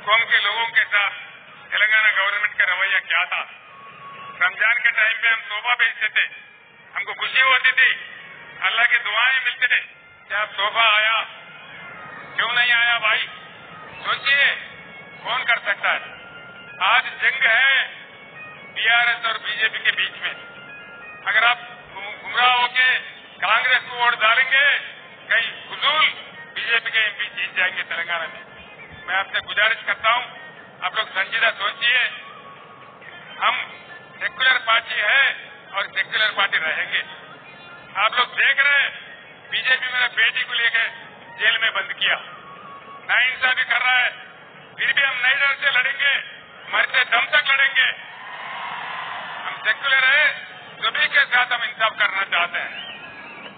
कौम के लोगों के साथ तेलंगाना गवर्नमेंट का रवैया क्या था। रमजान के टाइम पे हम तोहफा भेजते थे, हमको खुशी होती थी, अल्लाह की दुआएं मिलते थे। क्या तोहफा आया? क्यों नहीं आया भाई? सोचिए कौन कर सकता है। आज जंग है बीआरएस और बीजेपी के बीच में। अगर आप गुमराह होके कांग्रेस को वोट डालेंगे, कहीं फजूल बीजेपी के एमपी जीत जाएंगे तेलंगाना में। मैं आपसे गुजारिश करता हूं, आप लोग संजीदा सोचिए। हम सेक्युलर पार्टी है और सेक्युलर पार्टी रहेंगे। आप लोग देख रहे हैं बीजेपी मेरे बेटी को लेकर जेल में बंद किया, नाइंसाफी कर रहा है, फिर भी हम नई डर से लड़ेंगे, मरते दम तक लड़ेंगे। हम सेक्युलर है, सभी के साथ हम इंसाफ करना चाहते हैं।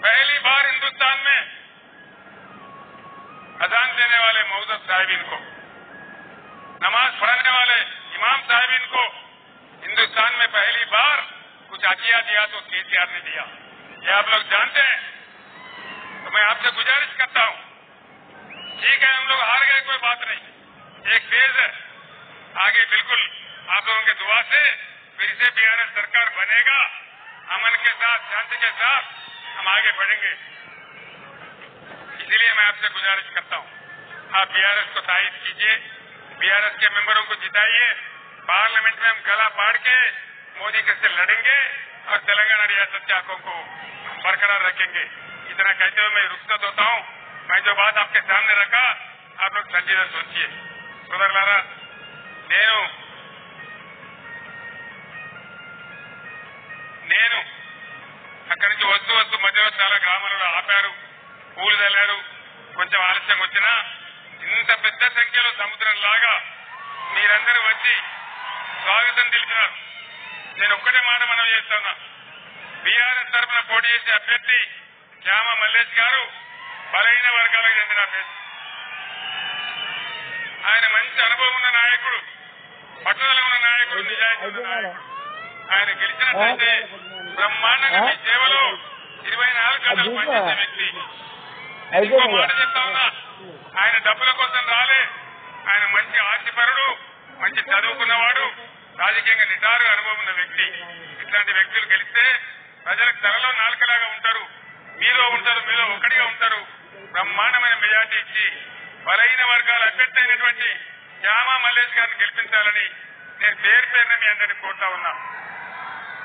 पहली बार हिंदुस्तान में अजान देने वाले मौजूद साहिबीन को, नमाज पढ़ने वाले इमाम साहिबीन को हिंदुस्तान में पहली बार कुछ अतिया दिया तो केसीआर ने दिया। ये आप लोग जानते हैं। तो मैं आपसे गुजारिश करता हूं, ठीक है हम लोग हार गए, कोई बात नहीं, एक फेज है, आगे बिल्कुल आप लोगों के दुआ से फिर से बीआरएस सरकार बनेगा, अमन के साथ शांति के साथ हम आगे बढ़ेंगे। इसलिए मैं आपसे गुजारिश करता हूं, आप बीआरएस को तायद कीजिए, बीआरएस के मेंबरों को जिताइए, पार्लियामेंट में हम गला फाड़ के मोदी के से लड़ेंगे और तेलंगाना रियासत के हकों को बरकरार रखेंगे। इतना कहते हुए मैं रुखसत होता हूं। मैं जो बात आपके सामने रखा आप लोग संजीदा सोचिए। సోదరులారా, నేను అక్కడి నుంచి వస్తూ మధ్యలో చాలా గ్రామాలలో ఆపారు, పూలు చల్లారు, కొంచెం ఆలస్యం వచ్చినా ఇంత పెద్ద సంఖ్యలో సముద్రంలాగా మీరందరూ వచ్చి స్వాగతం తెలిపినారు. నేను ఒక్కటే మాట మనం చేస్తున్నా, బీఆర్ఎస్ తరఫున పోటీ చేసే అభ్యర్థి శ్యామ మల్లేష్ గారు బలహీన వర్గాలకు చెందిన అభ్యర్థి. ఆయన మంచి అనుభవం ఉన్న నాయకుడు, పట్టుదల ఉన్న నాయకుడు, నిజాయితీ ఉన్న నాయకుడు. ఆయన గెలిచినట్లయితే బ్రహ్మాండంగా మీ సేవలో 24 గంటలు పనిచేసే వ్యక్తి. ఇంకో మాట చెప్తా ఉన్నా, ఆయన డబ్బుల కోసం రాలే, ఆయన మంచి ఆస్తిపరుడు, మంచి చదువుకున్నవాడు, రాజకీయంగా నిటారు అనుభవం ఉన్న వ్యక్తి. ఇట్లాంటి వ్యక్తులు గెలిస్తే ప్రజలకు తలలో నాలుకలాగా ఉంటారు, మీలో ఒకటిగా ఉంటారు. బ్రహ్మాండమైన మెజార్టీ ఇచ్చి బలహీన వర్గాల అభ్యర్థి అయినటువంటి శ్యామ మల్లేష్ గారిని గెలిపించాలని నేను పేరున మీ అందరినీ కోరుతా ఉన్నా.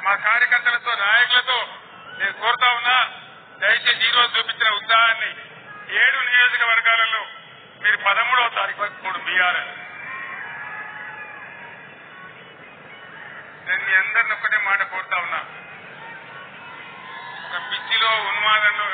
మా కార్యకర్తలతో నాయకులతో నేను కోరుతా ఉన్నా, దయచేసి ఈ రోజు చూపించిన ఉత్సాహాన్ని 7 నియోజకవర్గాలలో మీరు 13వ తారీఖు వరకు 3 బీఆర్ఎస్. నేను మీ అందరిని ఒక్కటే మాట కోరుతా ఉన్నా, ఒక పిచ్చిలో ఉన్మాదంలో